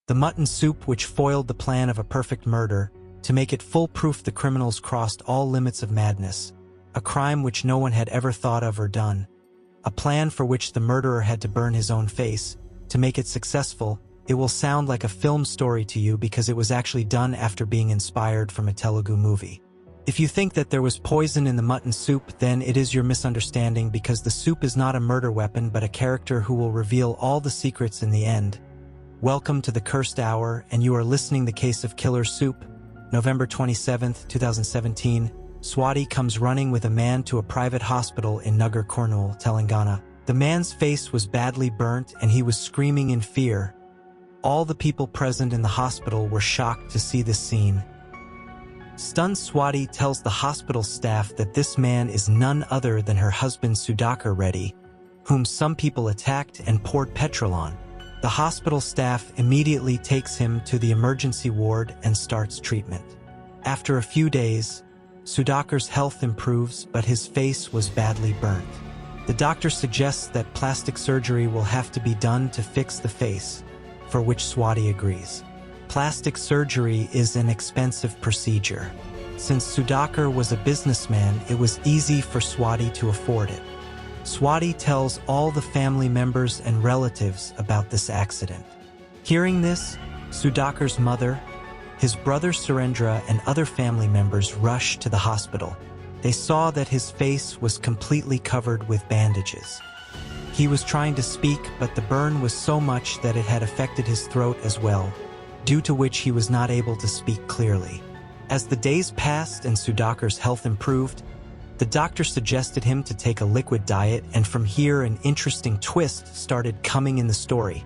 The mutton soup which foiled the plan of a perfect murder. To make it foolproof, the criminals crossed all limits of madness. A crime which no one had ever thought of or done. A plan for which the murderer had to burn his own face. To make it successful, it will sound like a film story to you because it was actually done after being inspired from a Telugu movie. If you think that there was poison in the mutton soup, then it is your misunderstanding, because the soup is not a murder weapon but a character who will reveal all the secrets in the end. Welcome to the Cursed Hour, and you are listening The Case of Killer Soup. November 27, 2017, Swati comes running with a man to a private hospital in Nagar Kurnool, Telangana. The man's face was badly burnt and he was screaming in fear. All the people present in the hospital were shocked to see this scene. Stunned, Swati tells the hospital staff that this man is none other than her husband Sudhakar Reddy, whom some people attacked and poured petrol on. The hospital staff immediately takes him to the emergency ward and starts treatment. After a few days, Sudhakar's health improves, but his face was badly burnt. The doctor suggests that plastic surgery will have to be done to fix the face, for which Swati agrees. Plastic surgery is an expensive procedure. Since Sudhakar was a businessman, it was easy for Swati to afford it. Swati tells all the family members and relatives about this accident. Hearing this, Sudhakar's mother, his brother Surendra, and other family members rushed to the hospital. They saw that his face was completely covered with bandages. He was trying to speak, but the burn was so much that it had affected his throat as well, due to which he was not able to speak clearly. As the days passed and Sudhakar's health improved, the doctor suggested him to take a liquid diet, and from here an interesting twist started coming in the story.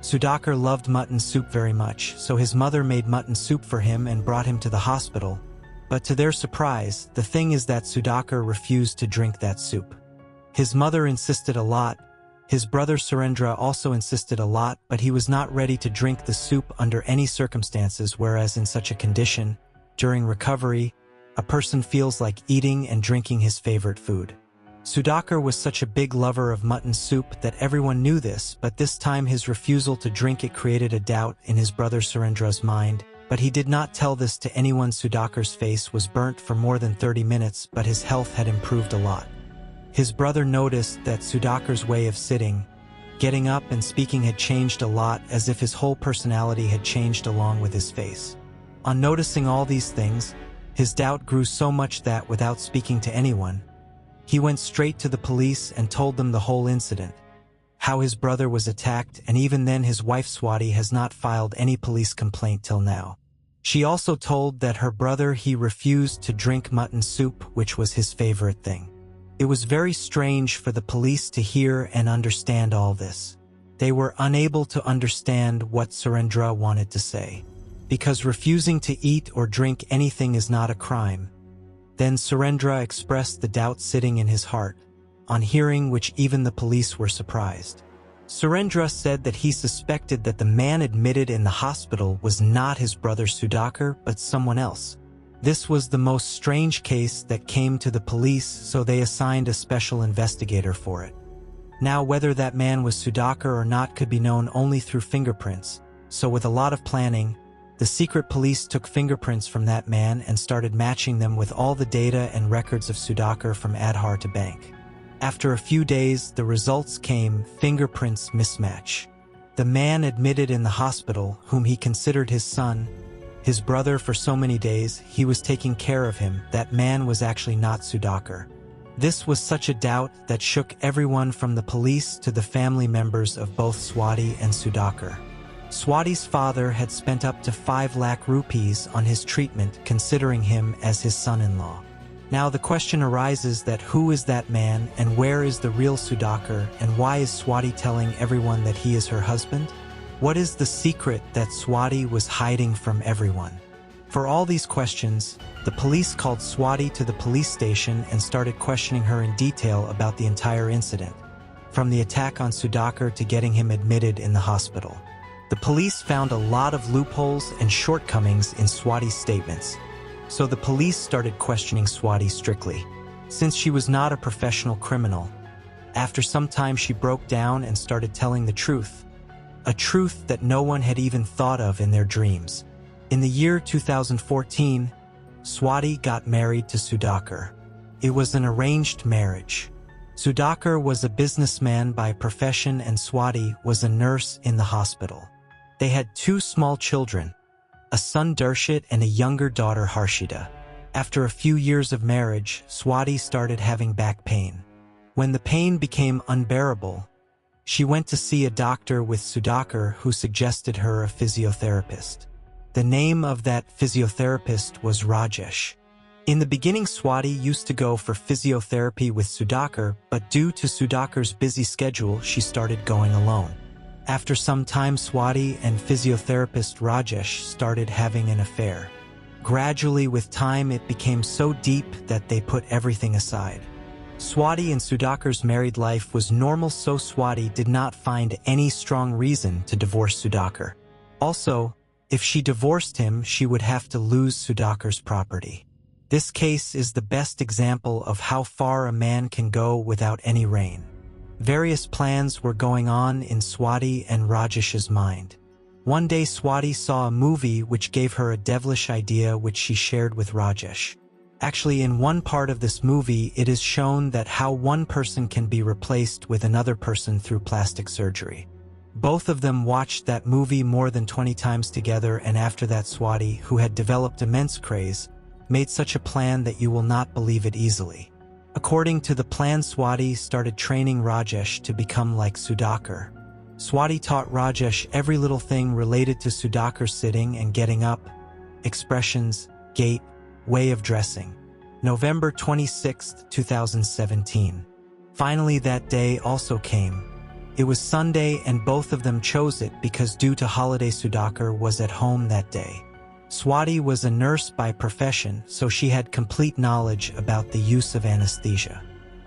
Sudhakar loved mutton soup very much, so his mother made mutton soup for him and brought him to the hospital. But to their surprise, the thing is that Sudhakar refused to drink that soup. His mother insisted a lot. His brother Surendra also insisted a lot, but he was not ready to drink the soup under any circumstances, whereas in such a condition, during recovery, a person feels like eating and drinking his favorite food. Sudhakar was such a big lover of mutton soup that everyone knew this, but this time his refusal to drink it created a doubt in his brother Surendra's mind, but he did not tell this to anyone. Sudhakar's face was burnt for more than 30 minutes, but his health had improved a lot. His brother noticed that Sudhakar's way of sitting, getting up and speaking had changed a lot, as if his whole personality had changed along with his face. On noticing all these things, his doubt grew so much that, without speaking to anyone, he went straight to the police and told them the whole incident, how his brother was attacked, and even then his wife Swati has not filed any police complaint till now. She also told that her brother he refused to drink mutton soup, which was his favorite thing. It was very strange for the police to hear and understand all this. They were unable to understand what Surendra wanted to say, because refusing to eat or drink anything is not a crime. Then Surendra expressed the doubt sitting in his heart, on hearing which even the police were surprised. Surendra said that he suspected that the man admitted in the hospital was not his brother Sudhakar, but someone else. This was the most strange case that came to the police, so they assigned a special investigator for it. Now, whether that man was Sudhakar or not could be known only through fingerprints, so with a lot of planning, the secret police took fingerprints from that man and started matching them with all the data and records of Sudhakar from Aadhaar to bank. After a few days, the results came: fingerprints mismatch. The man admitted in the hospital, whom he considered his son, his brother for so many days, he was taking care of him, that man was actually not Sudhakar. This was such a doubt that shook everyone from the police to the family members of both Swati and Sudhakar. Swati's father had spent up to 5 lakh rupees on his treatment, considering him as his son-in-law. Now the question arises that who is that man, and where is the real Sudhakar, and why is Swati telling everyone that he is her husband? What is the secret that Swati was hiding from everyone? For all these questions, the police called Swati to the police station and started questioning her in detail about the entire incident, from the attack on Sudhakar to getting him admitted in the hospital. The police found a lot of loopholes and shortcomings in Swati's statements, so the police started questioning Swati strictly. Since she was not a professional criminal, after some time she broke down and started telling the truth. a truth that no one had even thought of in their dreams. In the year 2014, Swati got married to Sudhakar. It was an arranged marriage. Sudhakar was a businessman by profession and Swati was a nurse in the hospital. They had 2 small children, a son Darshit and a younger daughter Harshita. After a few years of marriage, Swati started having back pain. When the pain became unbearable, she went to see a doctor with Sudhakar who suggested her a physiotherapist. The name of that physiotherapist was Rajesh. In the beginning, Swati used to go for physiotherapy with Sudhakar, but due to Sudhakar's busy schedule, she started going alone. After some time, Swati and physiotherapist Rajesh started having an affair. Gradually, with time, it became so deep that they put everything aside. Swati and Sudhakar's married life was normal, so Swati did not find any strong reason to divorce Sudhakar. Also, if she divorced him, she would have to lose Sudhakar's property. This case is the best example of how far a man can go without any rein. Various plans were going on in Swati and Rajesh's mind. One day Swati saw a movie which gave her a devilish idea which she shared with Rajesh. Actually, in one part of this movie, it is shown that how one person can be replaced with another person through plastic surgery. Both of them watched that movie more than 20 times together, and after that Swati, who had developed immense craze, made such a plan that you will not believe it easily. According to the plan, Swati started training Rajesh to become like Sudhakar. Swati taught Rajesh every little thing related to Sudhakar: sitting and getting up, expressions, gait, way of dressing. November 26, 2017. Finally, that day also came. It was Sunday and both of them chose it because due to holiday Sudhakar was at home that day. Swati was a nurse by profession, so she had complete knowledge about the use of anesthesia.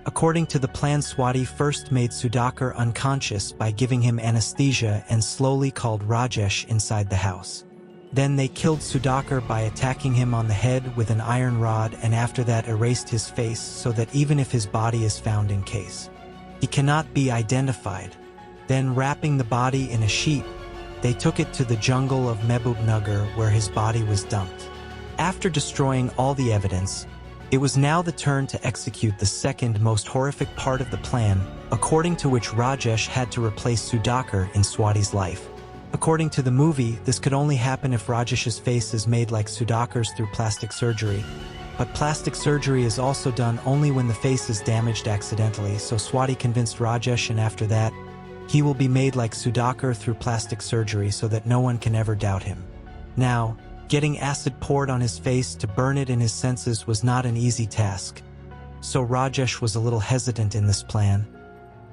According to the plan, Swati first made Sudhakar unconscious by giving him anesthesia and slowly called Rajesh inside the house. Then they killed Sudhakar by attacking him on the head with an iron rod, and after that erased his face so that even if his body is found in case, he cannot be identified. Then wrapping the body in a sheet, they took it to the jungle of Mehbubnagar where his body was dumped. After destroying all the evidence, it was now the turn to execute the second most horrific part of the plan, according to which Rajesh had to replace Sudhakar in Swati's life. According to the movie, this could only happen if Rajesh's face is made like Sudhakar's through plastic surgery. But plastic surgery is also done only when the face is damaged accidentally, so Swati convinced Rajesh, and after that, he will be made like Sudhakar through plastic surgery so that no one can ever doubt him. Now, getting acid poured on his face to burn it in his senses was not an easy task. So Rajesh was a little hesitant in this plan.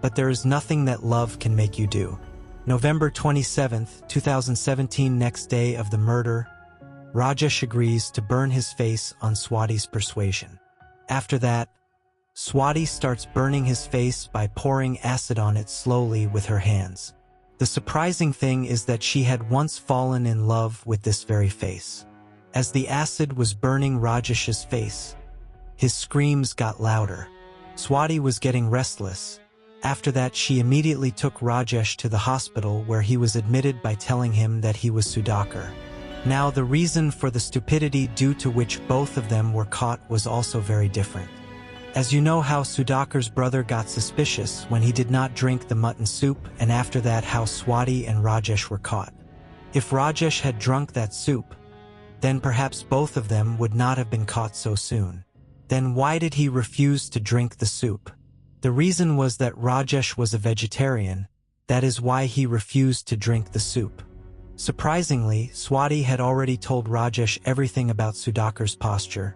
But there is nothing that love can make you do. November 27, 2017, next day of the murder, Rajesh agrees to burn his face on Swati's persuasion. After that, Swati starts burning his face by pouring acid on it slowly with her hands. The surprising thing is that she had once fallen in love with this very face. As the acid was burning Rajesh's face, his screams got louder. Swati was getting restless. After that, she immediately took Rajesh to the hospital where he was admitted by telling him that he was Sudhakar. Now, the reason for the stupidity due to which both of them were caught was also very different. As you know how Sudhakar's brother got suspicious when he did not drink the mutton soup, and after that how Swati and Rajesh were caught. If Rajesh had drunk that soup, then perhaps both of them would not have been caught so soon. Then why did he refuse to drink the soup? The reason was that Rajesh was a vegetarian, that is why he refused to drink the soup. Surprisingly, Swati had already told Rajesh everything about Sudhakar's posture,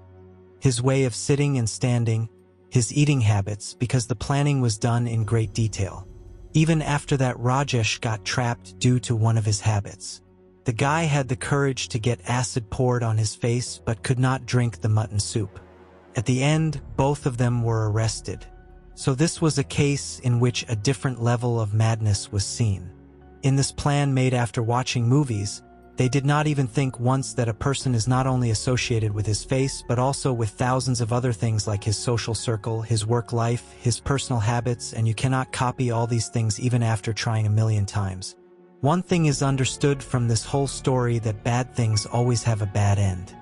his way of sitting and standing, his eating habits, because the planning was done in great detail. Even after that, Rajesh got trapped due to one of his habits. The guy had the courage to get acid poured on his face but could not drink the mutton soup. At the end, both of them were arrested. So this was a case in which a different level of madness was seen. In this plan made after watching movies, they did not even think once that a person is not only associated with his face but also with thousands of other things like his social circle, his work life, his personal habits, and you cannot copy all these things even after trying a million times. One thing is understood from this whole story, that bad things always have a bad end.